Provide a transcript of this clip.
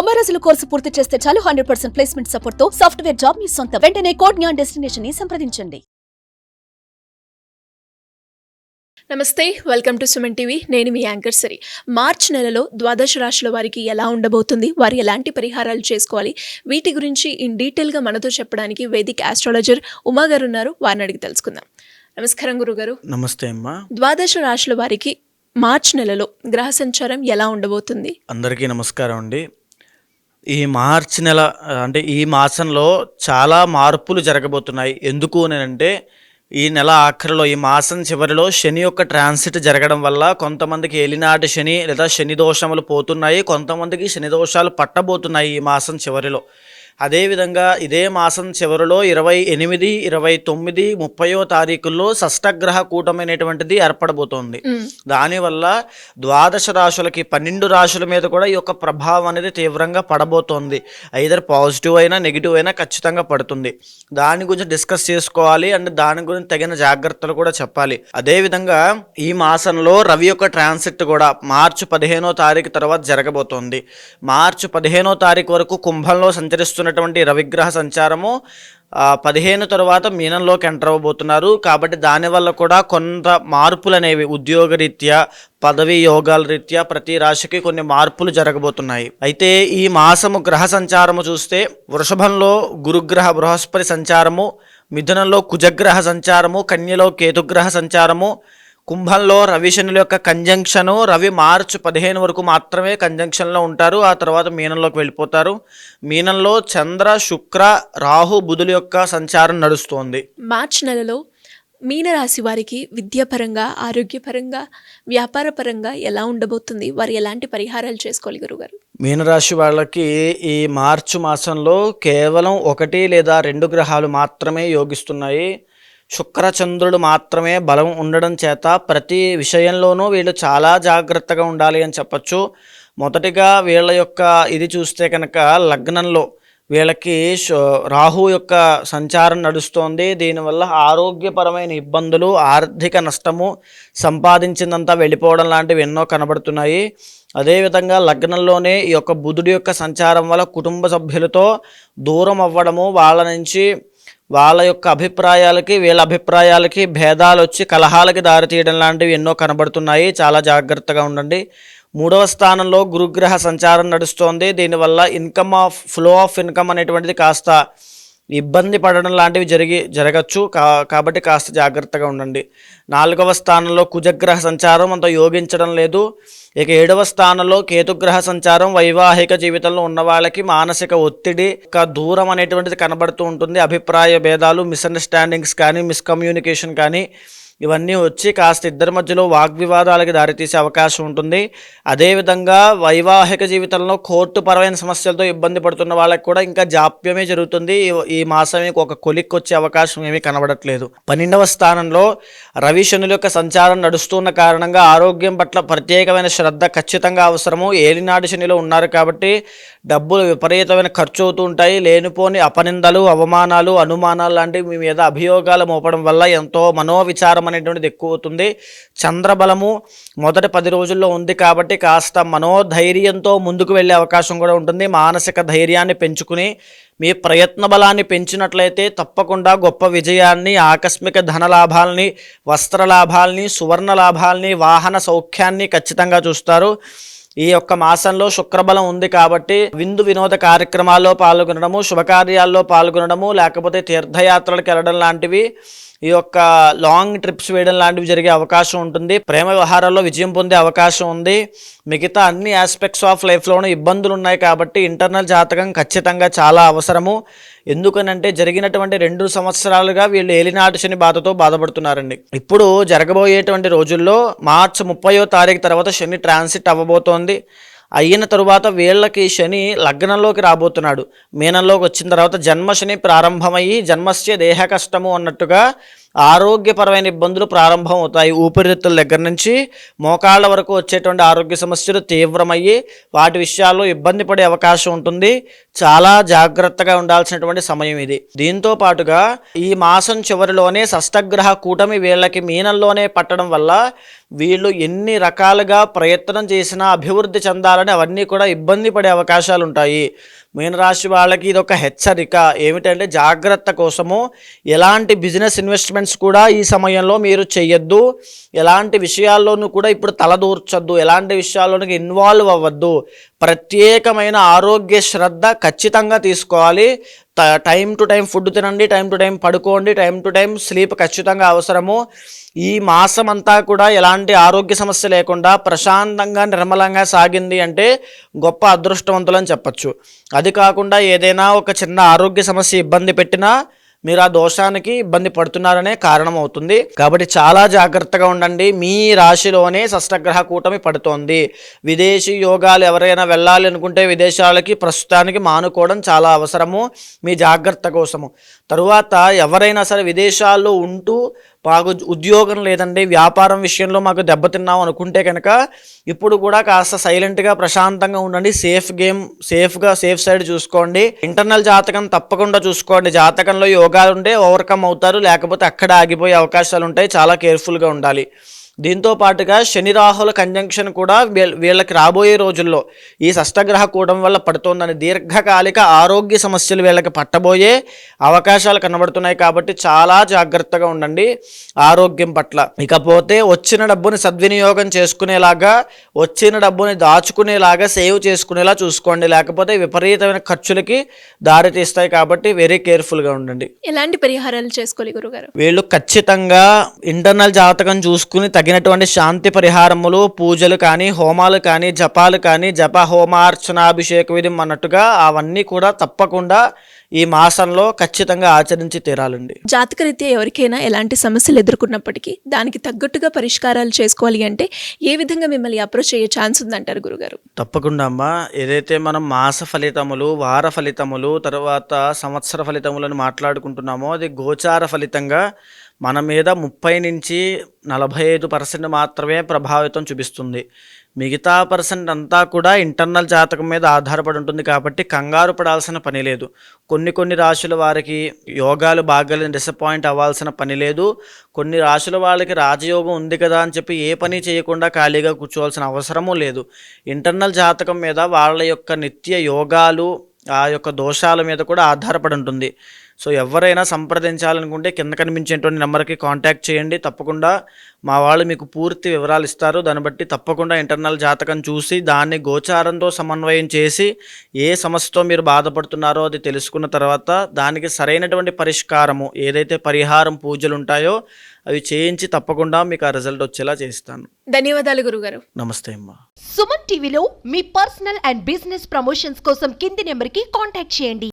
90 రోజుల కోర్సు పూర్తి చేస్తే చాలు 100% ప్లేస్మెంట్ సపోర్ట్ తో సాఫ్ట్వేర్ జాబ్ మీ సొంతం. వెంటనే కోడ్ జ్ఞాన్ డెస్టినేషన్ ని సంప్రదించండి. నమస్తే, వెల్కమ్ టు సుమన్ టీవీ. నేను మీ యాంకర్ సరి. మార్చ్ నెలలో ద్వాదశ రాశుల వారికి ఎలా ఉండబోతుంది, వారు ఎలాంటి పరిహారాలు చేసుకోవాలి, వీటి గురించి ఇన్ డీటెయిల్గా మనతో చెప్పడానికి వేదిక్ ఆస్ట్రాలజర్ ఉమా గారు ఉన్నారు. వారిని అడిగి తెలుసుకుందాం. నమస్కారం గురుగారు. నమస్తే అమ్మా. ద్వాదశ రాశుల వారికి మార్చ్ నెలలో గ్రహ సంచారం ఎలా ఉండబోతుంది? అందరికీ నమస్కారం అండి. ఈ మార్చి నెల అంటే ఈ మాసంలో చాలా మార్పులు జరగబోతున్నాయి. ఎందుకు అంటే ఈ నెల ఆఖరిలో, ఈ మాసం చివరిలో శని యొక్క ట్రాన్సిట్ జరగడం వల్ల కొంతమందికి ఏలినాటి శని లేదా శని దోషములు పోతున్నాయి, కొంతమందికి శని దోషాలు పట్టబోతున్నాయి ఈ మాసం చివరిలో. అదేవిధంగా ఇదే మాసం చివరిలో 28, 29, 30వ తారీఖుల్లో షష్టగ్రహ కూటమైనటువంటిది ఏర్పడబోతోంది. దానివల్ల ద్వాదశ రాశులకి 12 రాశుల మీద కూడా ఈ యొక్క ప్రభావం అనేది తీవ్రంగా పడబోతోంది. ఐదర్ పాజిటివ్ అయినా నెగిటివ్ అయినా ఖచ్చితంగా పడుతుంది. దాని గురించి డిస్కస్ చేసుకోవాలి అండ్ దాని గురించి తగిన జాగ్రత్తలు కూడా చెప్పాలి. అదేవిధంగా ఈ మాసంలో రవి యొక్క ట్రాన్సిట్ కూడా మార్చి 15వ తారీఖు తర్వాత జరగబోతోంది. మార్చి 15వ తారీఖు వరకు కుంభంలో సంచరిస్తున్నటువంటి రవిగ్రహ సంచారము 15 తర్వాత మీనంలోకి ఎంటర్ అవ్వబోతున్నారు. కాబట్టి దానివల్ల కూడా కొంత మార్పులు అనేవి ఉద్యోగరీత్యా, పదవి యోగాల రీత్యా ప్రతి రాశికి కొన్ని మార్పులు జరగబోతున్నాయి. అయితే ఈ మాసము గ్రహ సంచారము చూస్తే వృషభంలో గురుగ్రహ బృహస్పతి సంచారము, మిథునంలో కుజగ్రహ సంచారము, కన్యలో కేతుగ్రహ సంచారము, కుంభంలో రవి శనుల యొక్క కంజంక్షను. రవి మార్చి 15 వరకు మాత్రమే కంజంక్షన్లో ఉంటారు, ఆ తర్వాత మీనంలోకి వెళ్ళిపోతారు. మీనంలో చంద్ర, శుక్ర, రాహు, బుధుల యొక్క సంచారం నడుస్తోంది. మార్చ్ నెలలో మీనరాశి వారికి విద్యాపరంగా, ఆరోగ్యపరంగా, వ్యాపారపరంగా ఎలా ఉండబోతుంది, వారు ఎలాంటి పరిహారాలు చేసుకోవాలి గురుగారు? మీనరాశి వాళ్ళకి ఈ మార్చి మాసంలో కేవలం 1 లేదా 2 గ్రహాలు మాత్రమే యోగిస్తున్నాయి. శుక్రచంద్రుడు మాత్రమే బలం ఉండడం చేత ప్రతి విషయంలోనూ వీళ్ళు చాలా జాగ్రత్తగా ఉండాలి అని చెప్పచ్చు. మొదటిగా వీళ్ళ యొక్క ఇది చూస్తే కనుక లగ్నంలో వీళ్ళకి రాహు యొక్క సంచారం నడుస్తోంది. దీనివల్ల ఆరోగ్యపరమైన ఇబ్బందులు, ఆర్థిక నష్టము, సంపాదించిందంతా వెళ్ళిపోవడం లాంటివి ఎన్నో కనబడుతున్నాయి. అదేవిధంగా లగ్నంలోనే ఈ యొక్క బుధుడి యొక్క సంచారం వల్ల కుటుంబ సభ్యులతో దూరం అవ్వడము, వాళ్ళ నుంచి వాళ్ళ యొక్క అభిప్రాయాలకి వీళ్ళ అభిప్రాయాలకి భేదాలు వచ్చి కలహాలకి దారితీయడం లాంటివి ఎన్నో కనబడుతున్నాయి. చాలా జాగ్రత్తగా ఉండండి. 3వ స్థానంలో గురుగ్రహ సంచారం నడుస్తోంది. దీనివల్ల ఫ్లో ఆఫ్ ఇన్కమ్ అనేటువంటిది కాస్త ఇబ్బంది పడడం లాంటివి జరగచ్చు. కాబట్టి కాస్త జాగ్రత్తగా ఉండండి. 4వ స్థానంలో కుజగ్రహ సంచారం అంత యోగించడం లేదు. ఇక 7వ స్థానంలో కేతుగ్రహ సంచారం వైవాహిక జీవితంలో ఉన్న వాళ్ళకి మానసిక ఒత్తిడి, దూరం అనేటువంటిది కనబడుతూ ఉంటుంది. అభిప్రాయ భేదాలు, మిస్అండర్స్టాండింగ్స్ కానీ, మిస్కమ్యూనికేషన్ కానీ ఇవన్నీ వచ్చి కాస్త ఇద్దరి మధ్యలో వాగ్వివాదాలకి దారితీసే అవకాశం ఉంటుంది. అదేవిధంగా వైవాహిక జీవితంలో కోర్టు పరమైన సమస్యలతో ఇబ్బంది పడుతున్న వాళ్ళకి కూడా ఇంకా జాప్యమే జరుగుతుంది. ఈ మాసమే ఒక కొలిక్కి వచ్చే అవకాశం ఏమీ కనబడట్లేదు. 12వ స్థానంలో రవి శనుల యొక్క సంచారం నడుస్తున్న కారణంగా ఆరోగ్యం పట్ల ప్రత్యేకమైన శ్రద్ధ ఖచ్చితంగా అవసరము. ఏలినాటి శనిలో ఉన్నారు కాబట్టి డబ్బులు విపరీతమైన ఖర్చు అవుతూ ఉంటాయి. లేనిపోని అపనిందలు, అవమానాలు, అనుమానాలు లాంటివి మీ మీద అభియోగాలు మోపడం వల్ల ఎంతో మనోవిచారం అనేటువంటిది ఎక్కువ అవుతుంది. చంద్రబలము మొదటి 10 రోజుల్లో ఉంది కాబట్టి కాస్త మనోధైర్యంతో ముందుకు వెళ్ళే అవకాశం కూడా ఉంటుంది. మానసిక ధైర్యాన్ని పెంచుకుని మీ ప్రయత్న బలాన్ని పెంచినట్లయితే తప్పకుండా గొప్ప విజయాన్ని, ఆకస్మిక ధన లాభాలని, వస్త్ర లాభాలని, సువర్ణ లాభాలని, వాహన సౌఖ్యాన్ని ఖచ్చితంగా చూస్తారు. ఈ యొక్క మాసంలో శుక్రబలం ఉంది కాబట్టి విందు వినోద కార్యక్రమాల్లో పాల్గొనడము, శుభకార్యాల్లో పాల్గొనడము, లేకపోతే తీర్థయాత్రలకు వెళ్ళడం లాంటివి, ఈ యొక్క లాంగ్ ట్రిప్స్ వేయడం లాంటివి జరిగే అవకాశం ఉంటుంది. ప్రేమ వ్యవహారాల్లో విజయం పొందే అవకాశం ఉంది. మిగతా అన్ని ఆస్పెక్ట్స్ ఆఫ్ లైఫ్లోనూ ఇబ్బందులు ఉన్నాయి కాబట్టి ఇంటర్నల్ జాతకం ఖచ్చితంగా చాలా అవసరము. ఎందుకనంటే జరిగినటువంటి 2 సంవత్సరాలుగా వీళ్ళు ఏలినాటి శని బాధతో బాధపడుతున్నారండి. ఇప్పుడు జరగబోయేటువంటి రోజుల్లో మార్చి 30వ తారీఖు తర్వాత శని ట్రాన్సిట్ అవ్వబోతోంది. అయిన తరువాత వీళ్ళకి శని లగ్నంలోకి రాబోతున్నాడు. మీనంలోకి వచ్చిన తర్వాత జన్మశని ప్రారంభమయ్యి జన్మస్య దేహ కష్టము అన్నట్టుగా ఆరోగ్యపరమైన ఇబ్బందులు ప్రారంభం అవుతాయి. ఊపిరితిత్తుల దగ్గర నుంచి మోకాళ్ళ వరకు వచ్చేటువంటి ఆరోగ్య సమస్యలు తీవ్రమయ్యి వాటి విషయాల్లో ఇబ్బంది పడే అవకాశం ఉంటుంది. చాలా జాగ్రత్తగా ఉండాల్సినటువంటి సమయం ఇది. దీంతో పాటుగా ఈ మాసం చివరిలోనే షష్టగ్రహ కూటమి వీళ్ళకి మీనంలోనే పట్టడం వల్ల వీళ్ళు ఎన్ని రకాలుగా ప్రయత్నం చేసినా అభివృద్ధి చెందాలని అవన్నీ కూడా ఇబ్బంది పడే అవకాశాలు ఉంటాయి. మీనరాశి వాళ్ళకి ఇది ఒక హెచ్చరిక ఏమిటంటే జాగ్రత్త కోసము ఎలాంటి బిజినెస్ ఇన్వెస్ట్మెంట్స్ కూడా ఈ సమయంలో మీరు చెయ్యొద్దు. ఎలాంటి విషయాల్లోనూ కూడా ఇప్పుడు తలదూర్చొద్దు. ఎలాంటి విషయాల్లోనూ ఇన్వాల్వ్ అవ్వద్దు. ప్రత్యేకమైన ఆరోగ్య శ్రద్ధ ఖచ్చితంగా తీసుకోవాలి. టైం టు టైం ఫుడ్ తినండి, టైం టు టైం పడుకోండి, టైం టు టైం స్లీప్ ఖచ్చితంగా అవసరము. ఈ మాసం అంతా కూడా ఎలాంటి ఆరోగ్య సమస్య లేకుండా ప్రశాంతంగా నిర్మలంగా సాగింది అంటే గొప్ప అదృష్టవంతులని చెప్పచ్చు. అది కాకుండా ఏదైనా ఒక చిన్న ఆరోగ్య సమస్య ఇబ్బంది పెట్టినా మీరు ఆ దోషానికి ఇబ్బంది పడుతున్నారనే కారణం అవుతుంది. కాబట్టి చాలా జాగ్రత్తగా ఉండండి. మీ రాశిలోనే షష్టగ్రహ కూటమి పడుతోంది. విదేశీ యోగాలు ఎవరైనా వెళ్ళాలి అనుకుంటే విదేశాలకి ప్రస్తుతానికి మానుకోవడం చాలా అవసరము మీ జాగ్రత్త కోసము. తరువాత ఎవరైనా సరే విదేశాల్లో ఉంటూ మాకు ఉద్యోగం లేదండి, వ్యాపారం విషయంలో మాకు దెబ్బతిన్నాం అనుకుంటే కనుక ఇప్పుడు కూడా కాస్త సైలెంట్గా ప్రశాంతంగా ఉండండి. సేఫ్ సైడ్ చూసుకోండి. ఇంటర్నల్ జాతకం తప్పకుండా చూసుకోండి. జాతకంలో యోగాలు ఉంటే ఓవర్కమ్ అవుతారు, లేకపోతే అక్కడ ఆగిపోయే అవకాశాలు ఉంటాయి. చాలా కేర్ఫుల్గా ఉండాలి. దీంతో పాటుగా శని రాహుల కంజంక్షన్ కూడా వీళ్ళకి రాబోయే రోజుల్లో ఈ షష్టగ్రహ కూటమి వల్ల పడుతోందని దీర్ఘకాలిక ఆరోగ్య సమస్యలు వీళ్ళకి పట్టబోయే అవకాశాలు కనబడుతున్నాయి. కాబట్టి చాలా జాగ్రత్తగా ఉండండి ఆరోగ్యం పట్ల. ఇకపోతే వచ్చిన డబ్బుని సద్వినియోగం చేసుకునేలాగా, వచ్చిన డబ్బుని దాచుకునేలాగా, సేవ్ చేసుకునేలా చూసుకోండి. లేకపోతే విపరీతమైన ఖర్చులకి దారి తీస్తాయి. కాబట్టి వెరీ కేర్ఫుల్గా ఉండండి. ఎలాంటి పరిహారాలు చేసుకోవాలి గురుగారు? వీళ్ళు ఖచ్చితంగా ఇంటర్నల్ జాతకం చూసుకుని తగినటువంటి శాంతి పరిహారములు, పూజలు కానీ, హోమాలు కానీ, జపాలు కానీ, జప హోమార్చనాభిషేక విధి అన్నట్టుగా అవన్నీ కూడా తప్పకుండా ఈ మాసంలో ఖచ్చితంగా ఆచరించి తీరాలండి. జాతకరీత్యా ఎవరికైనా ఎలాంటి సమస్యలు ఎదుర్కొన్నప్పటికీ దానికి తగ్గట్టుగా పరిష్కారాలు చేసుకోవాలి అంటే ఏ విధంగా మిమ్మల్ని అప్రోచ్ అయ్యే ఛాన్స్ ఉందంటారు గురుగారు? తప్పకుండా అమ్మా. ఏదైతే మనం మాస ఫలితములు, వార ఫలితములు, తర్వాత సంవత్సర ఫలితములను మాట్లాడుకుంటున్నామో అది గోచార ఫలితంగా మన మీద 30 నుంచి 45% మాత్రమే ప్రభావితం చూపిస్తుంది. మిగతా పర్సెంట్ అంతా కూడా ఇంటర్నల్ జాతకం మీద ఆధారపడి ఉంటుంది. కాబట్టి కంగారు పడాల్సిన పని లేదు. కొన్ని రాశుల వారికి యోగాలు బాగాలేని డిసప్పాయింట్ అవ్వాల్సిన పని లేదు. కొన్ని రాశుల వాళ్ళకి రాజయోగం ఉంది కదా అని చెప్పి ఏ పని చేయకుండా ఖాళీగా కూర్చోవాల్సిన అవసరమూ లేదు. ఇంటర్నల్ జాతకం మీద వాళ్ళ యొక్క నిత్య యోగాలు, ఆ యొక్క దోషాల మీద కూడా ఆధారపడి ఉంటుంది. సో ఎవరైనా సంప్రదించాలనుకుంటే కింద కనిపించేటువంటి నెంబర్కి కాంటాక్ట్ చేయండి. తప్పకుండా మా వాళ్ళు మీకు పూర్తి వివరాలు ఇస్తారు. దాన్ని బట్టి తప్పకుండా ఇంటర్నల్ జాతకం చూసి దాన్ని గోచారంతో సమన్వయం చేసి ఏ సమస్యతో మీరు బాధపడుతున్నారో అది తెలుసుకున్న తర్వాత దానికి సరైనటువంటి పరిష్కారము, ఏదైతే పరిహారం పూజలు ఉంటాయో అవి చేయించి తప్పకుండా మీకు ఆ రిజల్ట్ వచ్చేలా చేస్తాను. ధన్యవాదాలు గురుగారు. నమస్తే అమ్మా. సుమన్ టీవీలో మీ పర్సనల్ అండ్ బిజినెస్ ప్రమోషన్స్ కోసం కింది నెంబర్కి కాంటాక్ట్ చేయండి.